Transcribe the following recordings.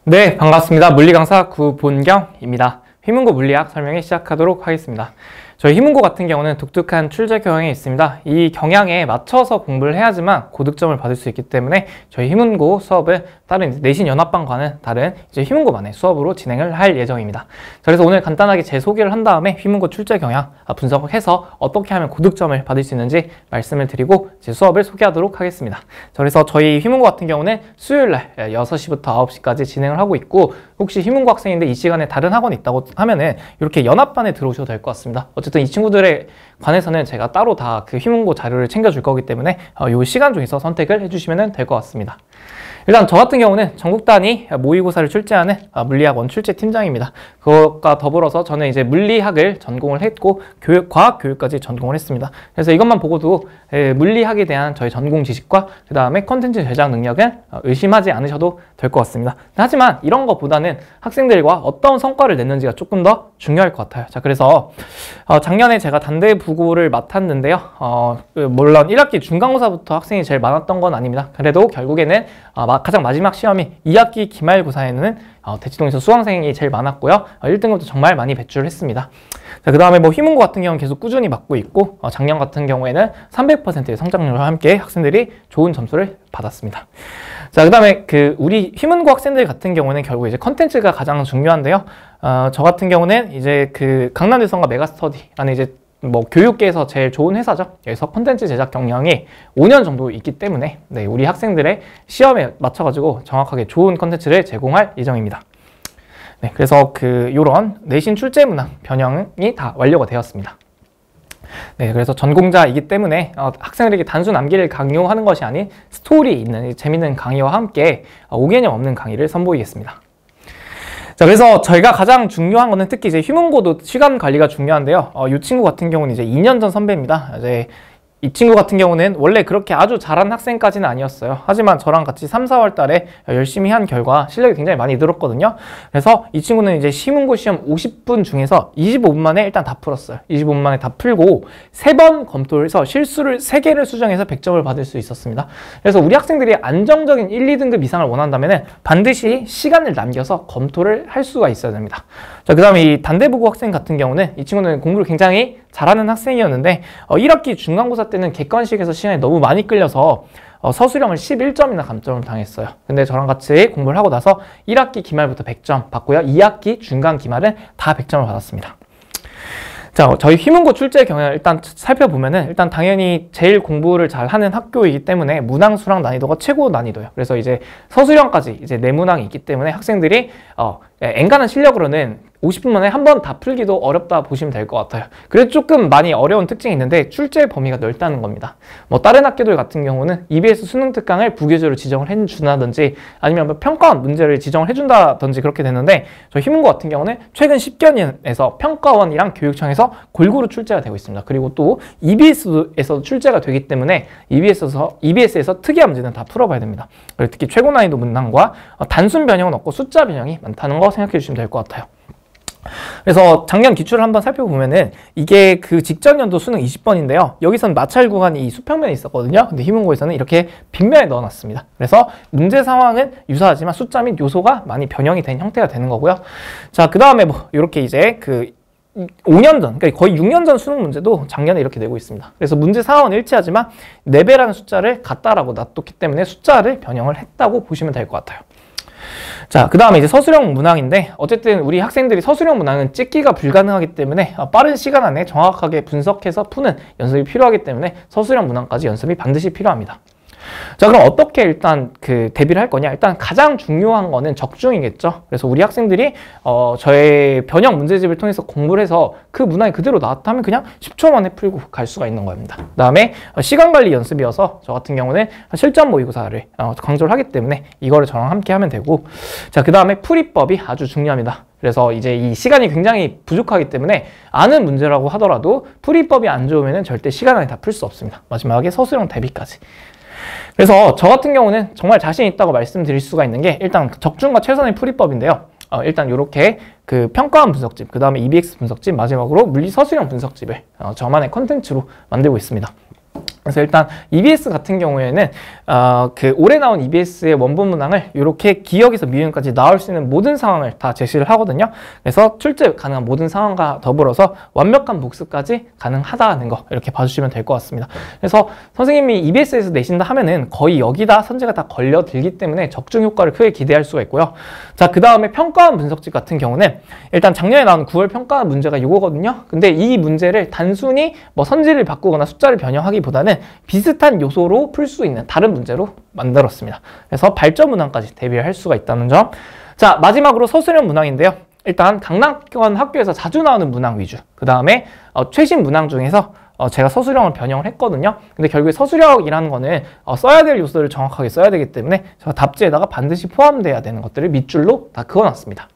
네, 반갑습니다. 물리강사 구본경입니다. 휘문고 물리학 설명에 시작하도록 하겠습니다. 저희 휘문고 같은 경우는 독특한 출제 경향이 있습니다. 이 경향에 맞춰서 공부를 해야지만 고득점을 받을 수 있기 때문에 저희 휘문고 수업을 다른 내신 연합반과는 다른 휘문고만의 수업으로 진행을 할 예정입니다. 자, 그래서 오늘 간단하게 제 소개를 한 다음에 휘문고 출제 경향 분석해서 어떻게 하면 고득점을 받을 수 있는지 말씀을 드리고 제 수업을 소개하도록 하겠습니다. 자, 그래서 저희 휘문고 같은 경우는 수요일날 6시부터 9시까지 진행을 하고 있고, 혹시 휘문고 학생인데 이 시간에 다른 학원이 있다고 하면은 이렇게 연합반에 들어오셔도 될 것 같습니다. 어쨌든 이 친구들에 관해서는 제가 따로 다 그 휘문고 자료를 챙겨줄 거기 때문에 이 시간 중에서 선택을 해주시면 될 것 같습니다. 일단 저 같은 경우는 전국 단위 모의고사를 출제하는 물리학 원출제 팀장입니다. 그것과 더불어서 저는 이제 물리학을 전공을 했고 과학교육까지 전공을 했습니다. 그래서 이것만 보고도 물리학에 대한 저희 전공 지식과 그 다음에 컨텐츠 제작 능력은 의심하지 않으셔도 될 것 같습니다. 하지만 이런 것보다는 학생들과 어떤 성과를 냈는지가 조금 더 중요할 것 같아요. 자, 그래서 작년에 제가 단대부고를 맡았는데요. 물론 1학기 중간고사부터 학생이 제일 많았던 건 아닙니다. 그래도 결국에는 가장 마지막 시험인 2학기 기말고사에는 대치동에서 수강생이 제일 많았고요. 1등급도 정말 많이 배출을 했습니다. 자, 그 다음에 휘문고 같은 경우는 계속 꾸준히 맡고 있고, 작년 같은 경우에는 300%의 성장률과 함께 학생들이 좋은 점수를 받았습니다. 자, 그 다음에 우리 휘문고 학생들 같은 경우는 결국 이제 컨텐츠가 가장 중요한데요. 저 같은 경우는 이제 강남대성과 메가스터디라는 이제 교육계에서 제일 좋은 회사죠. 여기서 콘텐츠 제작 경력이 5년 정도 있기 때문에 우리 학생들의 시험에 맞춰가지고 정확하게 좋은 콘텐츠를 제공할 예정입니다. 그래서 요런 내신 출제 문항 변형이 다 완료가 되었습니다. 그래서 전공자이기 때문에 학생들에게 단순 암기를 강요하는 것이 아닌 스토리 있는 재밌는 강의와 함께 오개념 없는 강의를 선보이겠습니다. 자, 그래서 저희가 가장 중요한 거는 특히 이제 휘문고도 시간 관리가 중요한데요. 이 친구 같은 경우는 이제 2년 전 선배입니다. 이제 이 친구 같은 경우는 원래 그렇게 아주 잘한 학생까지는 아니었어요. 하지만 저랑 같이 3, 4월 달에 열심히 한 결과 실력이 굉장히 많이 늘었거든요. 그래서 이 친구는 이제 휘문고 시험 50분 중에서 25분 만에 일단 다 풀었어요. 25분 만에 다 풀고 3번 검토를 해서 실수를 3개를 수정해서 100점을 받을 수 있었습니다. 그래서 우리 학생들이 안정적인 1, 2등급 이상을 원한다면 반드시 시간을 남겨서 검토를 할 수가 있어야 됩니다. 자, 그 다음에 이 단대부고 학생 같은 경우는 이 친구는 공부를 굉장히 잘하는 학생이었는데 1학기 중간고사 때는 객관식에서 시간이 너무 많이 끌려서 서술형을 11점이나 감점을 당했어요. 근데 저랑 같이 공부를 하고 나서 1학기 기말부터 100점 받고요. 2학기 중간 기말은 다 100점을 받았습니다. 자, 저희 휘문고 출제 경향을 일단 살펴보면은 일단 당연히 제일 공부를 잘하는 학교이기 때문에 문항 수랑 난이도가 최고 난이도예요. 그래서 이제 서술형까지 이제 4문항이 있기 때문에 학생들이 엔간한 실력으로는 50분 만에 한 번 다 풀기도 어렵다 보시면 될 것 같아요. 그래도 조금 많이 어려운 특징이 있는데 출제 범위가 넓다는 겁니다. 다른 학교들 같은 경우는 EBS 수능 특강을 부교재로 지정을 해준다든지 아니면 평가원 문제를 지정을 해준다든지 그렇게 되는데 저희 휘문고 같은 경우는 최근 10개년에서 평가원이랑 교육청에서 골고루 출제가 되고 있습니다. 그리고 또 EBS에서 출제가 되기 때문에 EBS에서 특이한 문제는 다 풀어봐야 됩니다. 그리고 특히 최고 난이도 문항과 단순 변형은 없고 숫자 변형이 많다는 거 생각해 주시면 될 것 같아요. 그래서 작년 기출을 한번 살펴보면은 이게 직전 연도 수능 20번인데요. 여기서는 마찰 구간이 이 수평면에 있었거든요. 근데 휘문고에서는 이렇게 빗면에 넣어놨습니다. 그래서 문제 상황은 유사하지만 숫자 및 요소가 많이 변형이 된 형태가 되는 거고요. 자, 그 다음에 이렇게 이제 5년 전, 그러니까 거의 6년 전 수능 문제도 작년에 이렇게 내고 있습니다. 그래서 문제 상황은 일치하지만 4배라는 숫자를 같다라고 놔뒀기 때문에 숫자를 변형을 했다고 보시면 될 것 같아요. 자, 그 다음에 이제 서술형 문항인데 어쨌든 우리 학생들이 서술형 문항은 찍기가 불가능하기 때문에 빠른 시간 안에 정확하게 분석해서 푸는 연습이 필요하기 때문에 서술형 문항까지 연습이 반드시 필요합니다. 자, 그럼 어떻게 일단 대비를 할 거냐? 일단 가장 중요한 거는 적중이겠죠. 그래서 우리 학생들이 저의 변형 문제집을 통해서 공부를 해서 그 문항이 그대로 나왔다면 그냥 10초 만에 풀고 갈 수가 있는 겁니다. 그 다음에 시간 관리 연습이어서 저 같은 경우는 실전 모의고사를 강조를 하기 때문에 이거를 저랑 함께 하면 되고, 자, 그 다음에 풀이법이 아주 중요합니다. 그래서 이제 이 시간이 굉장히 부족하기 때문에 아는 문제라고 하더라도 풀이법이 안 좋으면 절대 시간 안에 다 풀 수 없습니다. 마지막에 서술형 대비까지. 그래서 저 같은 경우는 정말 자신 있다고 말씀드릴 수가 있는 게 일단 적중과 최선의 풀이법인데요. 일단 이렇게 평가원 분석집, 그 다음에 EBX 분석집, 마지막으로 물리 서술형 분석집을 저만의 컨텐츠로 만들고 있습니다. 그래서 일단 EBS 같은 경우에는 그 올해 나온 EBS의 원본 문항을 이렇게 기역에서 미음까지 나올 수 있는 모든 상황을 다 제시를 하거든요. 그래서 출제 가능한 모든 상황과 더불어서 완벽한 복습까지 가능하다는 거 이렇게 봐주시면 될 것 같습니다. 그래서 선생님이 EBS에서 내신다 하면은 거의 여기다 선제가 다 걸려들기 때문에 적중 효과를 크게 기대할 수가 있고요. 자, 그 다음에 평가원 분석집 같은 경우는 일단 작년에 나온 9월 평가 문제가 이거거든요. 근데 이 문제를 단순히 뭐 선지를 바꾸거나 숫자를 변형하기보다는 비슷한 요소로 풀 수 있는 다른 문제로 만들었습니다. 그래서 발전 문항까지 대비를 할 수가 있다는 점. 자, 마지막으로 서술형 문항인데요. 일단 강남권 학교에서 자주 나오는 문항 위주. 그 다음에 최신 문항 중에서 제가 서술형을 변형을 했거든요. 근데 결국에 서술형이라는 거는 써야 될 요소를 정확하게 써야 되기 때문에 제가 답지에다가 반드시 포함돼야 되는 것들을 밑줄로 다 그어놨습니다.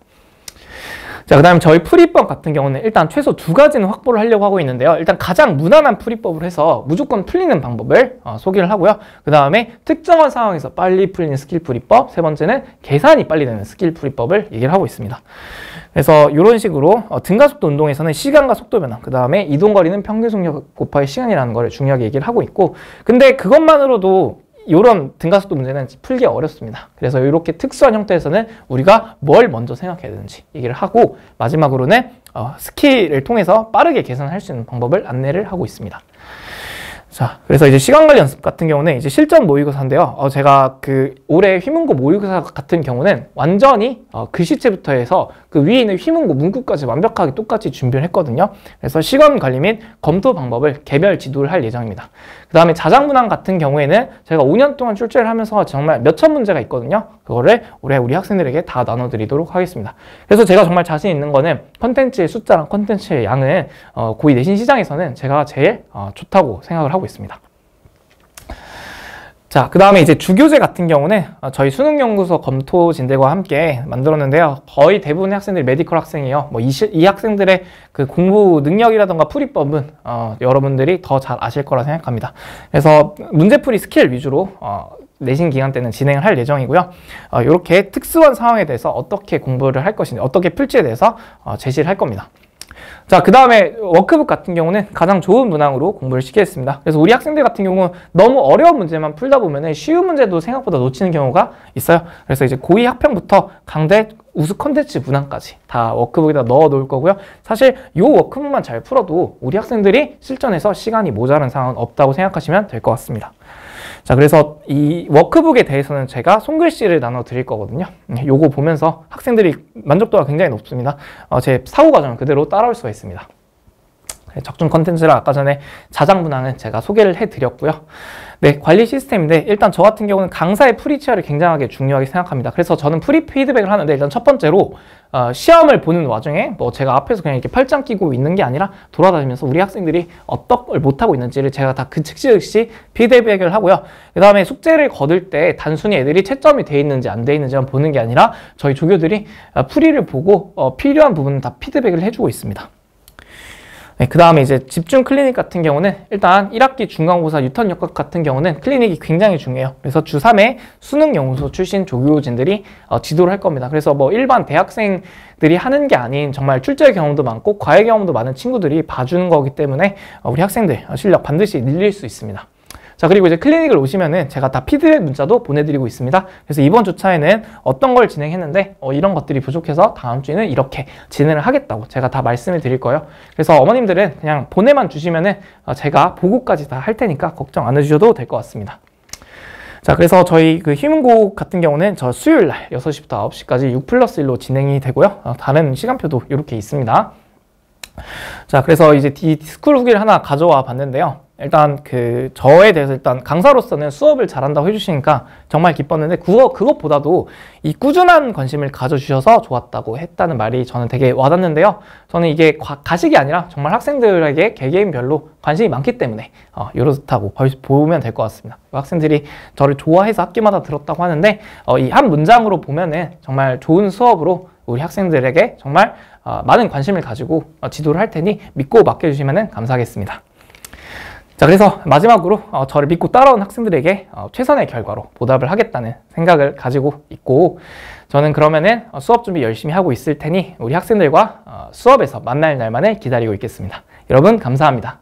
자, 그 다음에 저희 풀이법 같은 경우는 일단 최소 2가지는 확보를 하려고 하고 있는데요. 일단 가장 무난한 풀이법을 해서 무조건 풀리는 방법을 소개를 하고요. 그 다음에 특정한 상황에서 빨리 풀리는 스킬 풀이법, 세 번째는 계산이 빨리 되는 스킬 풀이법을 얘기를 하고 있습니다. 그래서 이런 식으로 등가속도 운동에서는 시간과 속도 변화, 그 다음에 이동거리는 평균 속력 곱하기 시간이라는 거를 중요하게 얘기를 하고 있고, 근데 그것만으로도 이런 등가속도 문제는 풀기 어렵습니다. 그래서 이렇게 특수한 형태에서는 우리가 뭘 먼저 생각해야 되는지 얘기를 하고, 마지막으로는 스킬을 통해서 빠르게 계산할 수 있는 방법을 안내를 하고 있습니다. 자, 그래서 이제 시간관리 연습 같은 경우는 이제 실전 모의고사인데요. 제가 그 올해 휘문고 모의고사 같은 경우는 완전히 글씨체부터 해서 그 위에 있는 휘문고 문구까지 완벽하게 똑같이 준비를 했거든요. 그래서 시간 관리 및 검토 방법을 개별 지도를 할 예정입니다. 그 다음에 자작문항 같은 경우에는 제가 5년 동안 출제를 하면서 정말 몇천 문제가 있거든요. 그거를 올해 우리 학생들에게 다 나눠드리도록 하겠습니다. 그래서 제가 정말 자신 있는 거는 컨텐츠의 숫자랑 컨텐츠의 양은 고2 내신 시장에서는 제가 제일 좋다고 생각을 하고 있습니다. 자, 그 다음에 이제 주교재 같은 경우는 저희 수능연구소 검토진들과 함께 만들었는데요. 거의 대부분의 학생들이 메디컬 학생이에요. 뭐 이 학생들의 그 공부 능력이라던가 풀이법은 여러분들이 더 잘 아실 거라 생각합니다. 그래서 문제풀이 스킬 위주로 내신 기간 때는 진행을 할 예정이고요. 이렇게 특수한 상황에 대해서 어떻게 공부를 할 것인지, 어떻게 풀지에 대해서 제시를 할 겁니다. 자, 그 다음에 워크북 같은 경우는 가장 좋은 문항으로 공부를 시키겠습니다. 그래서 우리 학생들 같은 경우는 너무 어려운 문제만 풀다 보면 쉬운 문제도 생각보다 놓치는 경우가 있어요. 그래서 이제 고2 학평부터 강대 우수 컨텐츠 문항까지 다 워크북에다 넣어 놓을 거고요. 사실 이 워크북만 잘 풀어도 우리 학생들이 실전에서 시간이 모자란 상황은 없다고 생각하시면 될 것 같습니다. 자, 그래서 이 워크북에 대해서는 제가 손글씨를 나눠 드릴 거거든요. 요거 보면서 학생들이 만족도가 굉장히 높습니다. 제 사고 과정을 그대로 따라올 수가 있습니다. 적중 컨텐츠를 아까 전에 자작 문항은 제가 소개를 해드렸고요. 네, 관리 시스템인데 일단 저 같은 경우는 강사의 프리치어를 굉장하게 중요하게 생각합니다. 그래서 저는 프리 피드백을 하는데 일단 첫 번째로 시험을 보는 와중에 뭐 제가 앞에서 그냥 이렇게 팔짱 끼고 있는 게 아니라 돌아다니면서 우리 학생들이 어떤 걸 못하고 있는지를 제가 다 그 즉시 피드백을 하고요. 그 다음에 숙제를 거둘 때 단순히 애들이 채점이 돼 있는지 안 돼 있는지만 보는 게 아니라 저희 조교들이 풀이를 보고 필요한 부분은 다 피드백을 해주고 있습니다. 네, 그 다음에 이제 집중 클리닉 같은 경우는 일단 1학기 중간고사 유턴 역학 같은 경우는 클리닉이 굉장히 중요해요. 그래서 주3회 수능연구소 출신 조교진들이 지도를 할 겁니다. 그래서 뭐 일반 대학생들이 하는 게 아닌 정말 출제 경험도 많고 과외 경험도 많은 친구들이 봐주는 거기 때문에 우리 학생들 실력 반드시 늘릴 수 있습니다. 자, 그리고 이제 클리닉을 오시면은 제가 다 피드백 문자도 보내드리고 있습니다. 그래서 이번 주차에는 어떤 걸 진행했는데 이런 것들이 부족해서 다음 주에는 이렇게 진행을 하겠다고 제가 다 말씀을 드릴 거예요. 그래서 어머님들은 그냥 보내만 주시면은 제가 보고까지 다 할 테니까 걱정 안 해주셔도 될 것 같습니다. 자, 그래서 저희 그 휘문고 같은 경우는 저 수요일 날 6시부터 9시까지 6+1로 진행이 되고요. 다른 시간표도 이렇게 있습니다. 자, 그래서 이제 스쿨 후기를 하나 가져와 봤는데요. 일단 그 저에 대해서 일단 강사로서는 수업을 잘한다고 해주시니까 정말 기뻤는데 그것보다도 이 꾸준한 관심을 가져주셔서 좋았다고 했다는 말이 저는 되게 와닿는데요. 저는 이게 가식이 아니라 정말 학생들에게 개개인별로 관심이 많기 때문에 이렇다고 보면 될 것 같습니다. 학생들이 저를 좋아해서 학기마다 들었다고 하는데 이 한 문장으로 보면은 정말 좋은 수업으로 우리 학생들에게 정말 많은 관심을 가지고 지도를 할 테니 믿고 맡겨주시면 감사하겠습니다. 자, 그래서 마지막으로 저를 믿고 따라온 학생들에게 최선의 결과로 보답을 하겠다는 생각을 가지고 있고, 저는 그러면은 수업 준비 열심히 하고 있을 테니 우리 학생들과 수업에서 만날 날만을 기다리고 있겠습니다. 여러분 감사합니다.